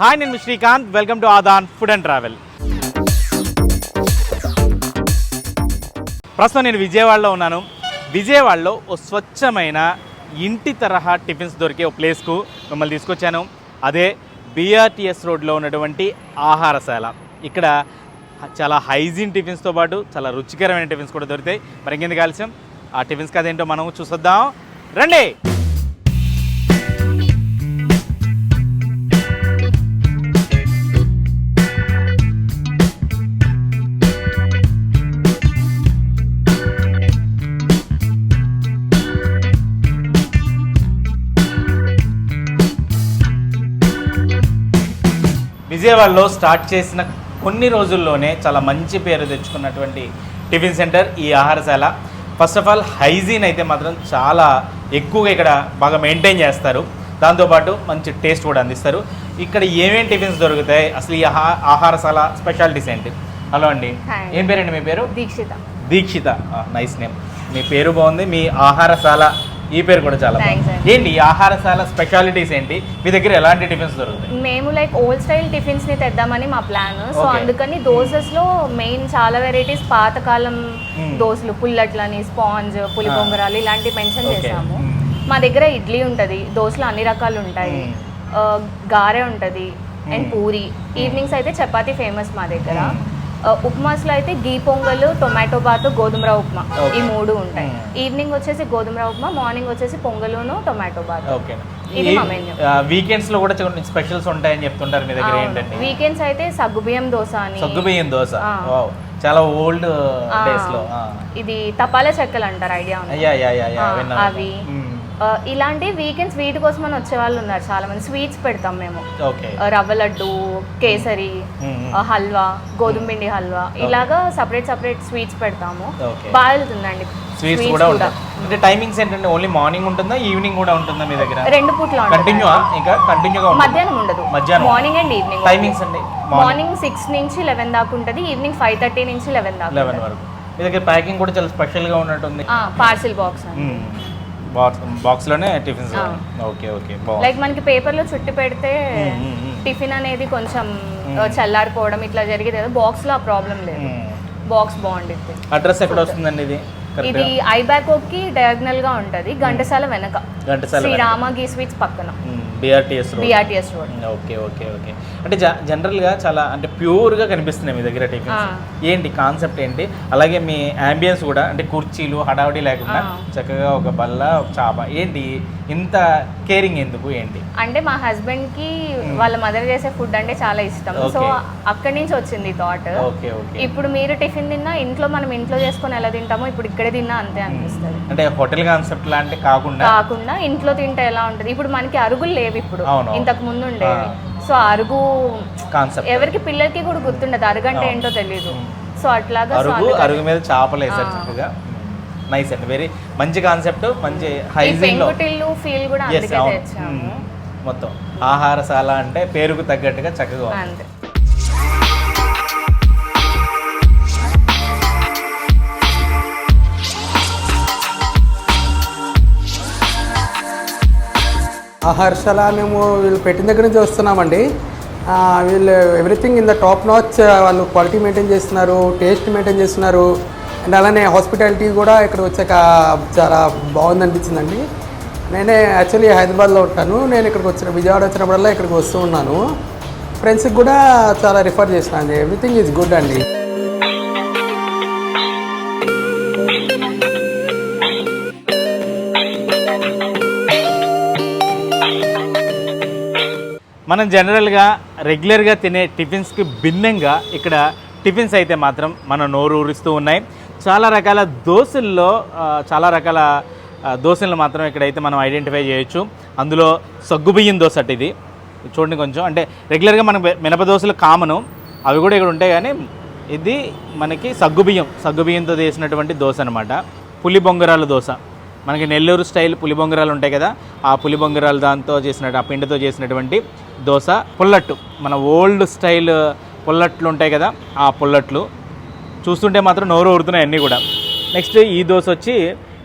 Hi, నేను Srikanth. Welcome to Aadhan food and travel. ప్రస్తుతం నేను విజయవాడలో ఉన్నాను. విజయవాడలో ఓ స్వచ్ఛమైన ఇంటి తరహా టిఫిన్స్ దొరికే ఓ ప్లేస్కు మిమ్మల్ని తీసుకొచ్చాను. అదే బిఆర్టీఎస్ రోడ్లో ఉన్నటువంటి ఆహారశాల. ఇక్కడ చాలా హైజీన్ టిఫిన్స్తో పాటు చాలా రుచికరమైన టిఫిన్స్ కూడా దొరుకుతాయి. మరి ఇంకెందుకు ఆలస్యం, ఆ టిఫిన్స్ కదేంటో మనం చూసొద్దాం రండి. విజయవాడలో స్టార్ట్ చేసిన కొన్ని రోజుల్లోనే చాలా మంచి పేరు తెచ్చుకున్నటువంటి టిఫిన్ సెంటర్ ఈ ఆహారశాల. ఫస్ట్ ఆఫ్ ఆల్ హైజీన్ అయితే మాత్రం చాలా ఎక్కువగా ఇక్కడ బాగా మెయింటైన్ చేస్తారు. దాంతోపాటు మంచి టేస్ట్ కూడా అందిస్తారు. ఇక్కడ ఏమేమి టిఫిన్స్ దొరుకుతాయి, అసలు ఈ ఆహారశాల స్పెషాలిటీస్ ఏంటి? హలో అండి, ఏం పేరండి మీ పేరు? దీక్షిత. Deekshitha, nice name. మీ పేరు బాగుంది, మీ ఆహారశాల ఈ పేరు కూడా చాలా బాగుంది. ఏంటి ఈ ఆహారశాల స్పెషాలిటీస్ ఏంటి? మీ దగ్గర ఎలాంటి టిఫిన్స్ దొరుకుతాయి? మేము లైక్ ఓల్డ్ స్టైల్ టిఫిన్స్ ని తెద్దామని మా ప్లాన్. సో అందుకని దోసెస్ లో మెయిన్ చాలా వెరైటీస్, పాతకాలం దోశలు, పుల్లట్లని, స్పాంజ్, పులి బొంగరాలు ఇలాంటివి మెన్షన్ చేసాము. మా దగ్గర ఇడ్లీ ఉంటుంది, దోశలు అన్ని రకాలు ఉంటాయి, గారె ఉంటుంది అండ్ పూరి. ఈవినింగ్స్ అయితే చపాతీ ఫేమస్ మా దగ్గర. ఉప్మాస్లో అయితే గీ పొంగల్, టొమాటో బాత్, గోధుమ రవ్వ ఉప్మా, ఈ మూడు ఉంటాయి. ఈవినింగ్ వచ్చేసి గోధుమ రవ్వ ఉప్మా, మార్నింగ్ వచ్చేసి పొంగలును టొమాటో బాత్. ఇది మా మెన్యూ. వీకెండ్స్ లో కూడా స్పెషల్స్ ఉంటాయని చెప్తుంటారు మీ దగ్గర. ఏంటంటే వీకెండ్స్ అయితే సగ్గుబియ్యం దోశ అని. సగ్గుబియ్యం దోశ చాలా ఓల్డ్ డేస్ లో. ఇది తపాలా చెక్కలు అంటారు, ఐడియా ఉంది? అవి ఇలాంటి వీకెండ్స్ వీటి కోసం అని వచ్చే వాళ్ళు ఉన్నారు చాలా మంది. స్వీట్స్ పెడతాం మేము, రవ్వ లడ్డు, కేసరి, హల్వా, గోధుమ పిండి హల్వా, ఇలాగా సపరేట్ స్వీట్స్ పెడతాము. బాగా వెళ్తుందండి స్వీట్స్ కూడా ఉంటాయి. అంటే టైమింగ్స్ ఏంటంటే ఓన్లీ మార్నింగ్ ఉంటుందా, ఈవినింగ్ కూడా ఉంటుందా మీ దగ్గర? రెండు పూట్ల కంటిన్యూగా మధ్యాహ్నం ఉండదు, మార్నింగ్ అండ్ ఈవినింగ్. టైమింగ్స్ అండి మార్నింగ్ 6 నుంచి 11 దాకా ఉంటుంది, ఈవినింగ్ 5:30 నుంచి 11 దాకా. 11 వరకు. మీ దగ్గర ప్యాకింగ్ కూడా చాలా స్పెషల్ గా ఉన్నట్టుంది. పార్సిల్ బాక్స్ బాక్స్ లోనే టిఫిన్స్. Okay okay. లైక్ మనకి పేపర్ లో చుట్టి పెడితే టిఫిన్ అనేది కొంచెం చల్లారిపోవడం ఇట్లా జరిగేది కదా, బాక్స్ లో ఆ ప్రాబ్లం లేదు. బాక్స్ బాగుంటుంది. అడ్రస్ ఎక్కడ వస్తుందండి ఇది? ఇది ఐబ్యాకోకి డయాగ్నల్ గా ఉంటది, ఘంటసాల వెనక, శ్రీరామ గీ స్వీట్స్ పక్కన, BRTS road. Okay okay okay. అంటే జనరల్ గా చాలా అంటే ప్యూర్ గా కనిపిస్తున్నాయి మీ దగ్గర టిఫిన్స్. ఏంటి కాన్సెప్ట్ ఏంటి? అలాగే మీ అంబియన్స్ కూడా అంటే కుర్చీలు హడావుడి లేకుండా చక్కగా ఒక బల్ల, ఒక చాప. ఏంటి ఇంత కేరింగ్ ఎందుకు? ఏంటి అంటే మా హస్బెండ్ కి వాళ్ళ మదర్ చేసే ఫుడ్ అంటే చాలా ఇష్టం. సో అక్కడి నుంచి వచ్చింది థాట్. ఇప్పుడు మీరు టిఫిన్ తిన్నా ఇంట్లో, మనం ఇంట్లో చేసుకొని ఎలా తింటామో ఇప్పుడు ఇక్కడే తిన్నా అంతే అనిపిస్తుంది. అంటే హోటల్ కాన్సెప్ట్ లాంటి కాకుండా ఇంట్లో తింటే ఎలా ఉంటుంది. ఇప్పుడు మనకి అరుగులు లేవు ఇప్పుడు, ఇంతకు ముందు ఉండేవి. సో అరుగు కాన్సెప్ట్ ఎవరికి, పిల్లలకి కూడా గుర్తుండదు అరుగు అంటే ఏంటో తెలియదు. సో అట్లాగా అరుగు మీద చేపలు వేసారు చక్కగా. నైస్ అండి, వెరీ మంచి కాన్సెప్ట్, మంచి హైజీన్ లో ఫీల్ కూడా అందుకే తెచ్చాము. మొత్తం ఆహారశాల అంటే పేరుకు తగ్గట్టుగా చక్కగా అంతే. ఆహారశాల మేము వీళ్ళు పెట్టిన దగ్గర నుంచి వస్తున్నామండి. వీళ్ళు everything in the top notch, వాళ్ళు క్వాలిటీ మెయింటైన్ చేస్తున్నారు, టేస్ట్ మెయింటైన్ చేస్తున్నారు. అండ్ అలానే హాస్పిటాలిటీ కూడా ఇక్కడ వచ్చాక చాలా బాగుంది అనిపించిందండి. నేనే యాక్చువల్లీ హైదరాబాద్లో ఉంటాను, నేను ఇక్కడికి విజయవాడ వచ్చినప్పుడల్లా ఇక్కడికి వస్తూ ఉన్నాను. ఫ్రెండ్స్కి కూడా చాలా రిఫర్ చేసినాను. ఎవ్రీథింగ్ ఈజ్ గుడ్ అండి. మనం జనరల్గా రెగ్యులర్గా తినే టిఫిన్స్కి భిన్నంగా ఇక్కడ టిఫిన్స్ అయితే మాత్రం మన నోరు ఊరిస్తూ ఉన్నాయి. చాలా రకాల దోశలను మాత్రం ఇక్కడైతే మనం ఐడెంటిఫై చేయొచ్చు. అందులో సగ్గుబియ్యం దోశ ఇది చూడండి. కొంచెం అంటే రెగ్యులర్గా మనకు మినప దోశలు కామను, అవి కూడా ఇక్కడ ఉంటాయి. కానీ ఇది మనకి సగ్గుబియ్యంతో చేసినటువంటి దోశ అనమాట. పులి బొంగరాల దోశ, మనకి నెల్లూరు స్టైల్ పులి బొంగరాలు ఉంటాయి కదా, ఆ పులి బొంగరాలు దాంతో చేసినట్టు, ఆ పిండితో చేసినటువంటి దోశ. పుల్లట్టు, మన ఓల్డ్ స్టైల్ పుల్లట్లు ఉంటాయి కదా, ఆ పుల్లట్లు చూస్తుంటే మాత్రం నోరు ఊరుతున్నాయి అన్నీ కూడా. నెక్స్ట్ ఈ దోశ వచ్చి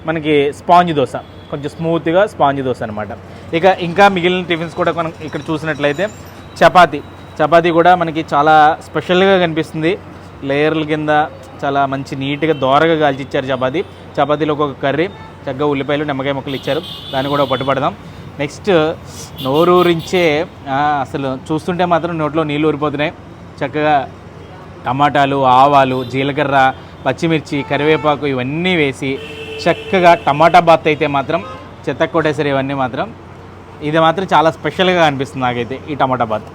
మనకి స్పాంజ్ దోశ, కొంచెం స్మూత్గా స్పాంజ్ దోశ అనమాట. ఇంకా మిగిలిన టిఫిన్స్ కూడా మనం ఇక్కడ చూసినట్లయితే చపాతీ కూడా మనకి చాలా స్పెషల్గా కనిపిస్తుంది. లేయర్ల కింద చాలా మంచి నీట్గా దోరగా కాల్చిచ్చారు చపాతీలో ఒక కర్రీ, చక్కగా ఉల్లిపాయలు నిమ్మకాయ ముక్కలు ఇచ్చారు. దాన్ని కూడా పట్టుపడదాం. నెక్స్ట్ నోరూరించే అసలు చూస్తుంటే మాత్రం నోట్లో నీళ్ళు ఊరిపోతున్నాయి. చక్కగా టమాటాలు, ఆవాలు, జీలకర్ర, పచ్చిమిర్చి, కరివేపాకు ఇవన్నీ వేసి చక్కగా టమాటా బాత్ అయితే మాత్రం చెత్తకొట్టేసరి ఇవన్నీ మాత్రం ఇది మాత్రం చాలా స్పెషల్గా అనిపిస్తుంది నాకైతే ఈ టమాటా బాత్.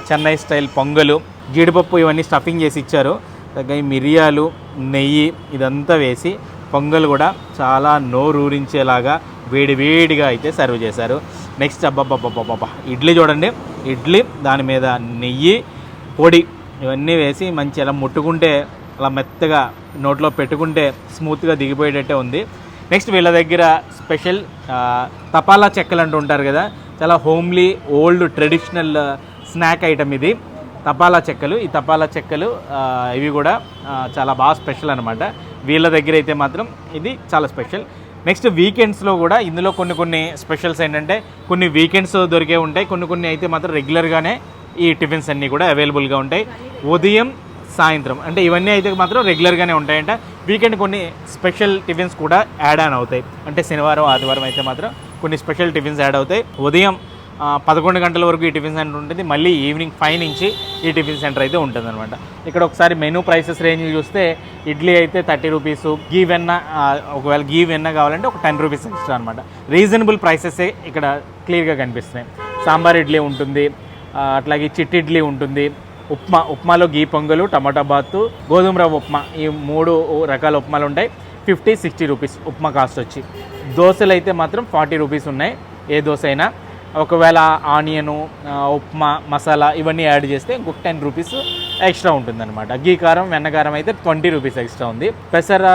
చెన్నై స్టైల్ పొంగలు, జీడిపప్పు ఇవన్నీ స్టఫింగ్ చేసి ఇచ్చారు. తగ్గ మిరియాలు, నెయ్యి ఇదంతా వేసి పొంగల్ కూడా చాలా నోరూరించేలాగా వేడివేడిగా అయితే సర్వ్ చేశారు. నెక్స్ట్ అబ్బబ్బబ్బబ్బబ్బా ఇడ్లీ చూడండి, ఇడ్లీ దాని మీద నెయ్యి, పొడి ఇవన్నీ వేసి మంచి అలా ముట్టుకుంటే అలా మెత్తగా నోట్లో పెట్టుకుంటే స్మూత్గా దిగిపోయేటట్టే ఉంది. నెక్స్ట్ వీళ్ళ దగ్గర స్పెషల్ తపాలా చెక్కలు అంటూ ఉంటారు కదా, చాలా homely old traditional snack item ఇది తపాలా చెక్కలు. ఈ తపాలా చెక్కలు ఇవి కూడా చాలా బాగా స్పెషల్ అనమాట. వీళ్ళ దగ్గర అయితే మాత్రం ఇది చాలా స్పెషల్. నెక్స్ట్ వీకెండ్స్లో కూడా ఇందులో కొన్ని స్పెషల్స్ ఏంటంటే కొన్ని వీకెండ్స్ దొరికే ఉంటాయి, కొన్ని అయితే మాత్రం రెగ్యులర్గానే ఈ టిఫిన్స్ అన్నీ కూడా అవైలబుల్గా ఉంటాయి. ఉదయం సాయంత్రం అంటే ఇవన్నీ అయితే మాత్రం రెగ్యులర్గానే ఉంటాయంట. వీకెండ్ కొన్ని స్పెషల్ టిఫిన్స్ కూడా యాడ్ ఆన్ అవుతాయి. అంటే శనివారం ఆదివారం అయితే మాత్రం కొన్ని స్పెషల్ టిఫిన్స్ యాడ్ అవుతాయి. ఉదయం 11 గంటల వరకు ఈ టిఫిన్ సెంటర్ ఉంటుంది. మళ్ళీ ఈవినింగ్ 5 నుంచి ఈ టిఫిన్ సెంటర్ అయితే ఉంటుంది అనమాట. ఇక్కడ ఒకసారి మెనూ ప్రైసెస్ రేంజ్ చూస్తే ఇడ్లీ అయితే 30 రూపీస్, గీ వెన్న ఒకవేళ గీ వెన్న కావాలంటే ఒక 10 రూపీస్ ఎక్స్ట్రా అనమాట. రీజనబుల్ ప్రైసెసే ఇక్కడ క్లియర్గా కనిపిస్తున్నాయి. సాంబార్ ఇడ్లీ ఉంటుంది, అట్లాగే చిట్టి ఇడ్లీ ఉంటుంది, ఉప్మాలో గీ పొంగలు, టమాటా బాతు, గోధుమ రవ్వ ఉప్మా ఈ 3 రకాల ఉప్మాలు ఉంటాయి. 50-60 రూపీస్ ఉప్మా కాస్ట్ వచ్చి. దోశలు అయితే మాత్రం 40 రూపీస్ ఉన్నాయి ఏ దోశ అయినా. ఒకవేళ ఆనియను, ఉప్మా, మసాలా ఇవన్నీ యాడ్ చేస్తే ఇంకొక 10 రూపీస్ ఎక్స్ట్రా ఉంటుందన్నమాట. గీ కారం, వెన్నకారం అయితే 20 రూపీస్ ఎక్స్ట్రా ఉంది. పెసర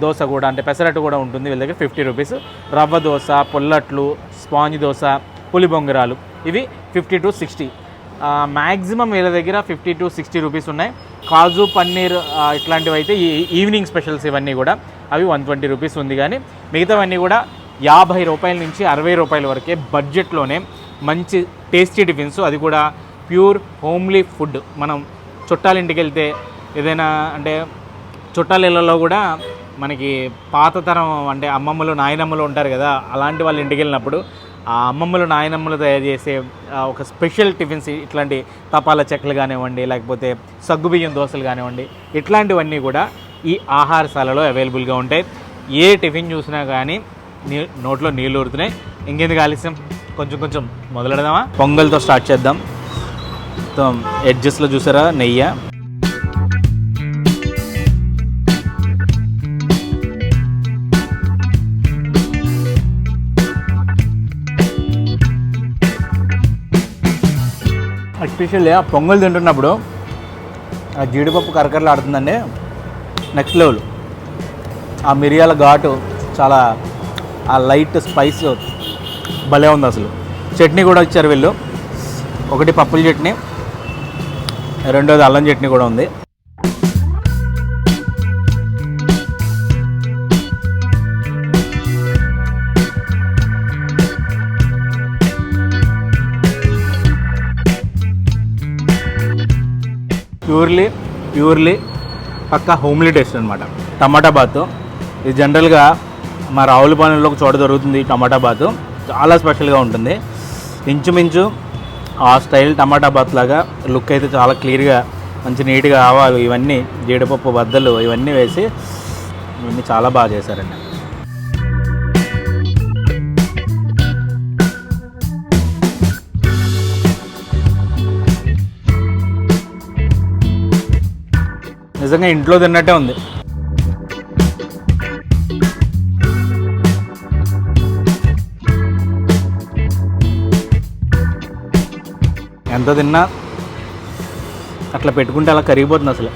దోశ కూడా అంటే పెసరట్టు కూడా ఉంటుంది వీళ్ళ దగ్గర 50 రూపీస్. రవ్వ దోశ, పుల్లట్లు, స్పాంజ్ దోశ, పులి బొంగరాలు ఇవి 50-60. మ్యాక్సిమం వీళ్ళ దగ్గర 50-60 రూపీస్ ఉన్నాయి. కాజు పన్నీర్ ఇట్లాంటివి అయితే ఈ ఈవినింగ్ స్పెషల్స్ ఇవన్నీ కూడా అవి 120 రూపీస్ ఉంది. కానీ మిగతావన్నీ కూడా 50 రూపాయల నుంచి 60 రూపాయల వరకే బడ్జెట్లోనే మంచి టేస్టీ టిఫిన్స్, అది కూడా ప్యూర్ హోమ్లీ ఫుడ్. మనం చుట్టాల ఇంటికి వెళ్తే ఏదైనా అంటే చుట్టాల ఇళ్ళలో కూడా మనకి పాత తరం అంటే అమ్మమ్మలు నాయనమ్మలు ఉంటారు కదా, అలాంటి వాళ్ళ ఇంటికి వెళ్ళినప్పుడు ఆ అమ్మమ్మలు నాయనమ్మలు తయారు చేసే ఒక స్పెషల్ టిఫిన్స్ ఇట్లాంటి తపాలా చెక్కలు కానివ్వండి, లేకపోతే సగ్గుబియ్యం దోశలు కానివ్వండి, ఇట్లాంటివన్నీ కూడా ఈ ఆహారశాలలో అవైలబుల్గా ఉంటాయి. ఏ టిఫిన్ చూసినా కానీ నోట్లో నీళ్ళు ఊరుతున్నాయి. ఇంకెందుకు ఆలస్యం, కొంచెం మొదలెడదామా? పొంగల్తో స్టార్ట్ చేద్దాం. మొత్తం ఎడ్జెస్లో చూసారా నెయ్యి. ఎస్పెషల్లీ ఆ పొంగల్ తింటున్నప్పుడు ఆ జీడిపప్పు కరకరలు ఆడుతుందండి, నెక్స్ట్ లెవెల్. ఆ మిరియాల ఘాటు చాలా, ఆ లైట్ స్పైస్ భలే ఉంది అసలు. చట్నీ కూడా ఇచ్చారు వీళ్ళు, ఒకటి పప్పుల చట్నీ, రెండోది అల్లం చట్నీ కూడా ఉంది. ప్యూర్లీ పక్కా హోమ్లీ టేస్ట్ అనమాట. టమాటా బాత్ ఇది జనరల్గా మా రావులపాలెంలో ఒక చోట దొరుకుతుంది. టమాటా బాత్ చాలా స్పెషల్గా ఉంటుంది. ఇంచుమించు ఆ స్టైల్ టమాటా బాత్ లాగా లుక్ అయితే చాలా క్లియర్గా మంచి నీట్గా ఆవాలు ఇవన్నీ జీడిపప్పు బద్దలు ఇవన్నీ వేసి ఇవన్నీ చాలా బాగా చేశారండి. నిజంగా ఇంట్లో తిన్నట్టే ఉంది. ఎంత తిన్నా అట్లా పెట్టుకుంటే అలా కరిగిపోతుంది అసలు.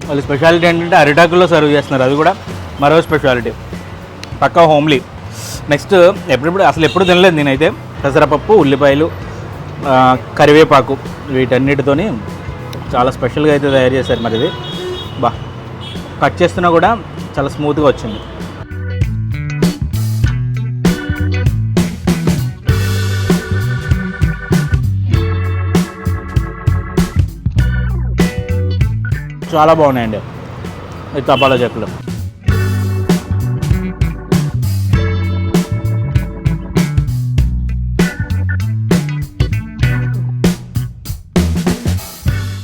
వాళ్ళ స్పెషాలిటీ ఏంటంటే అరిటాకుల్లో సర్వ్ చేస్తున్నారు, అది కూడా మరో స్పెషాలిటీ. పక్కా హోమ్లీ. నెక్స్ట్ ఎప్పుడు తినలేదు నేనైతే. పెసరపప్పు, ఉల్లిపాయలు, కరివేపాకు వీటన్నిటితోని చాలా స్పెషల్గా అయితే తయారు చేశారు. మరి ఇది కట్ చేస్తున్నా కూడా చాలా స్మూత్గా వచ్చింది. చాలా బాగున్నాయండి ఈ తపాలా చెక్కలు.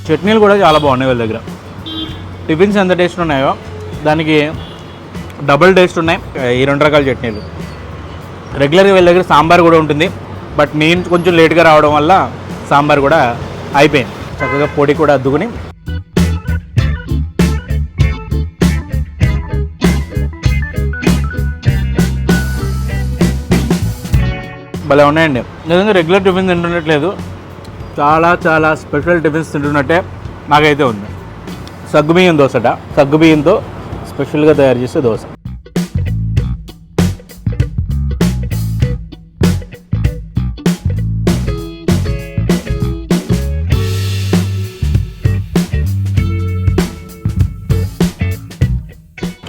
చట్నీలు కూడా చాలా బాగున్నాయి వీళ్ళ దగ్గర. టిఫిన్స్ ఎంత టేస్ట్ ఉన్నాయో దానికి డబుల్ టేస్ట్ ఉన్నాయి ఈ 2 రకాల చట్నీలు. రెగ్యులర్గా వీళ్ళ దగ్గర సాంబార్ కూడా ఉంటుంది, బట్ నేను కొంచెం లేట్గా రావడం వల్ల సాంబార్ కూడా అయిపోయింది. చక్కగా పొడి కూడా అద్దుకుని భలే ఉన్నాయండి. నిజంగా రెగ్యులర్ టిఫిన్ తింటున్నట్లేదు, చాలా చాలా స్పెషల్ టిఫిన్స్ తింటున్నట్టే నాకైతే ఉంది. సగ్గుబియ్యం దోశట, సగ్గుబియ్యంతో స్పెషల్గా తయారు చేసే దోశ.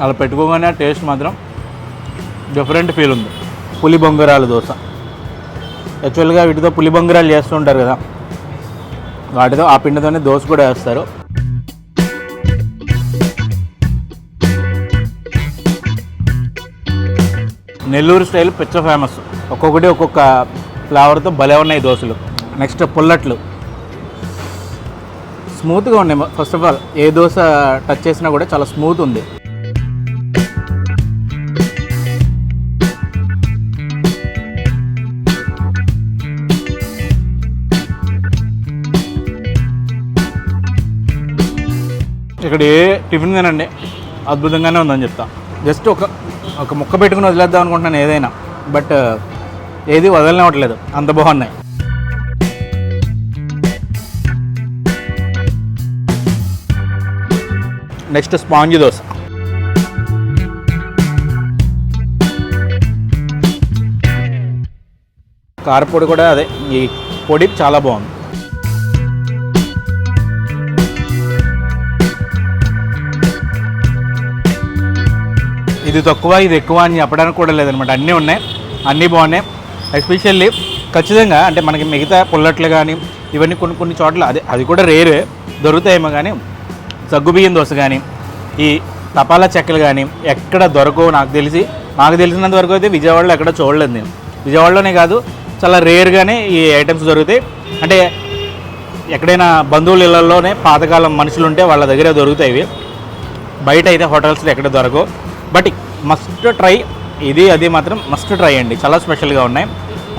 అలా పెట్టుకోగానే టేస్ట్ మాత్రం డిఫరెంట్ ఫీల్ ఉంది. పులి బొంగరాల దోశ. యాక్చువల్గా వీటితో పులి బొంగరాలు చేస్తూ ఉంటారు కదా, వాటితో ఆ పిండితోనే దోశ కూడా వేస్తారు. నెల్లూరు స్టైల్ పిచ్చ ఫేమస్. ఒక్కొక్కటి ఒక్కొక్క ఫ్లేవర్తో భలే ఉన్నాయి దోశలు. నెక్స్ట్ పుల్లట్లు స్మూత్గా ఉన్నాయి. First of all A dosa touch చేసినా కూడా చాలా స్మూత్ ఉంది. ఇక్కడ ఏ టిఫిన్ తినండి అద్భుతంగానే ఉందని చెప్తా. జస్ట్ ఒక ముక్క పెట్టుకుని వదిలేద్దాం అనుకుంటున్నాను ఏదైనా, బట్ ఏది వదలనివ్వట్లేదు, అంత బాగున్నాయి. Next sponge dosa. కారపొడి కూడా అదే, ఈ పొడి చాలా బాగుంది. ఇది తక్కువ ఇది ఎక్కువ అని చెప్పడానికి కూడా లేదనమాట. అన్నీ ఉన్నాయి, అన్నీ బాగున్నాయి. ఎస్పెషల్లీ ఖచ్చితంగా అంటే మనకి మిగతా పుల్లట్లు కానీ ఇవన్నీ కొన్ని చోట్ల అది కూడా రేరే దొరుకుతాయేమో, కానీ సగ్గుబియ్యం దోశ కానీ ఈ తపాలా చెక్కలు కానీ ఎక్కడ దొరకవు నాకు తెలిసినంత వరకు అయితే విజయవాడలో ఎక్కడ చూడలేదు నేను. విజయవాడలోనే కాదు, చాలా రేర్గానే ఈ ఐటమ్స్ దొరుకుతాయి. అంటే ఎక్కడైనా బంధువుల ఇళ్లలోనే పాతకాలం మనుషులు ఉంటే వాళ్ళ దగ్గర దొరుకుతాయి. బయట అయితే హోటల్స్లో ఎక్కడ దొరకవు. బట్ మస్ట్ ట్రై, ఇది అది మాత్రం మస్ట్ ట్రై అండి, చాలా స్పెషల్గా ఉన్నాయి.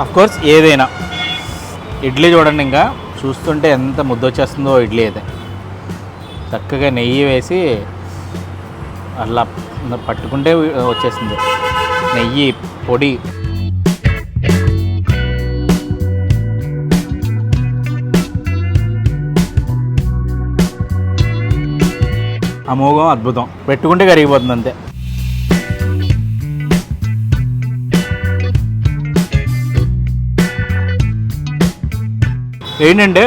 అఫ్కోర్స్ ఏదైనా ఇడ్లీ చూడండి, ఇంకా చూస్తుంటే ఎంత ముద్దొచ్చేస్తుందో ఇడ్లీ అయితే. చక్కగా నెయ్యి వేసి అలా పట్టుకుంటే వచ్చేస్తుంది నెయ్యి పొడి. అమోఘం, అద్భుతం. పెట్టుకుంటే కరిగిపోతుంది అంతే. ఏంటంటే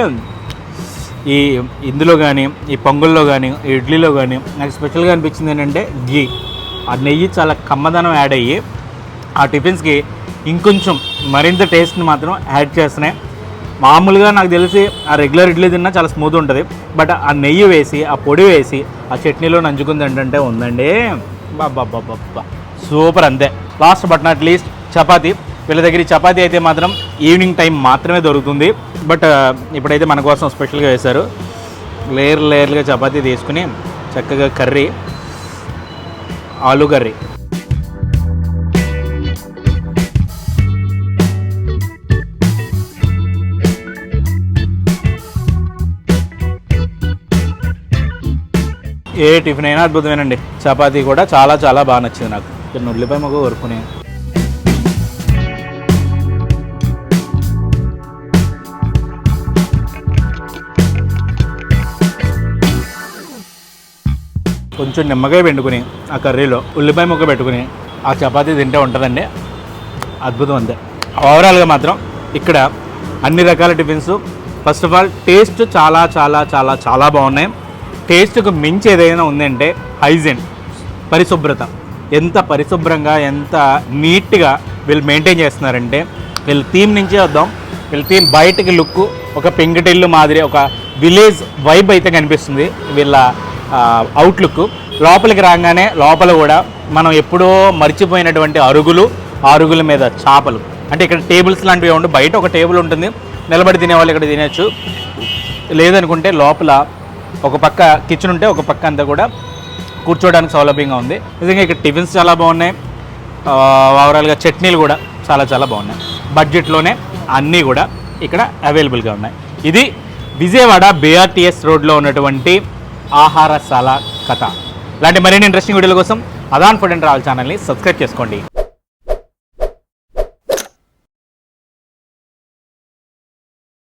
ఇందులో కానీ ఈ పొంగల్లో కానీ ఈ ఇడ్లీలో కానీ నాకు స్పెషల్గా అనిపించింది ఏంటంటే గీ. ఆ నెయ్యి చాలా కమ్మదనం యాడ్ అయ్యి ఆ టిఫిన్స్కి ఇంకొంచెం మరింత టేస్ట్ని మాత్రం యాడ్ చేస్తున్నాయి. మామూలుగా నాకు తెలిసి ఆ రెగ్యులర్ ఇడ్లీ తిన్నా చాలా స్మూత్ ఉంటుంది, బట్ ఆ నెయ్యి వేసి ఆ పొడి వేసి ఆ చట్నీలో నంచుకుంది ఏంటంటే ఉందండి బాబా సూపర్. అంతే. Last but not least chapati. వీళ్ళ దగ్గర చపాతీ అయితే మాత్రం ఈవినింగ్ టైం మాత్రమే దొరుకుతుంది, బట్ ఇప్పుడైతే మన కోసం స్పెషల్గా వేశారు. లేయర్లుగా చపాతీ తీసుకుని చక్కగా కర్రీ, ఆలు కర్రీ. ఏ టిఫిన్ అయినా అద్భుతమేనండి. చపాతీ కూడా చాలా చాలా బాగా నచ్చింది నాకు. చిన్న ఉల్లిపాయ మొక్క కొరుకుని కొంచెం నిమ్మకాయ పెట్టుకుని ఆ కర్రీలో ఉల్లిపాయ ముక్క పెట్టుకుని ఆ చపాతీ తింటే ఉంటుందండి అద్భుతం. అంతే. ఓవరాల్గా మాత్రం ఇక్కడ అన్ని రకాల tiffins first of all taste చాలా చాలా చాలా చాలా బాగున్నాయి. టేస్ట్కు మించి ఏదైనా ఉందంటే హైజీన్, పరిశుభ్రత. ఎంత పరిశుభ్రంగా ఎంత నీట్గా వీళ్ళు మెయింటైన్ చేస్తున్నారంటే, వీళ్ళ థీమ్ నుంచే వద్దాం. వీళ్ళ థీమ్ బయటకి లుక్ ఒక పెంకుటిల్లు మాదిరి, ఒక విలేజ్ వైబ్ అయితే కనిపిస్తుంది వీళ్ళ అవుట్లుక్. లోపలికి రాగానే లోపల కూడా మనం ఎప్పుడో మర్చిపోయినటువంటి అరుగుల మీద చేపలు. అంటే ఇక్కడ టేబుల్స్ లాంటివి ఉండి బయట ఒక టేబుల్ ఉంటుంది, నిలబడి తినేవాళ్ళు ఇక్కడ తినచ్చు. లేదనుకుంటే లోపల ఒక పక్క కిచెన్ ఉంటే ఒక పక్క అంతా కూడా కూర్చోవడానికి సౌలభ్యంగా ఉంది. నిజంగా ఇక్కడ టిఫిన్స్ చాలా బాగున్నాయి, ఓవరాల్గా చట్నీలు కూడా చాలా చాలా బాగున్నాయి. బడ్జెట్లోనే అన్నీ కూడా ఇక్కడ అవైలబుల్గా ఉన్నాయి. ఇది విజయవాడ BRTS రోడ్లో ఉన్నటువంటి ఆహారశాల కథ. ఇలాంటి మరిన్ని ఇంట్రెస్టింగ్ వీడియోల కోసం అదాన్ ఫుడ్ అండ్ ట్రావెల్ ఛానల్ని సబ్స్క్రైబ్ చేసుకోండి.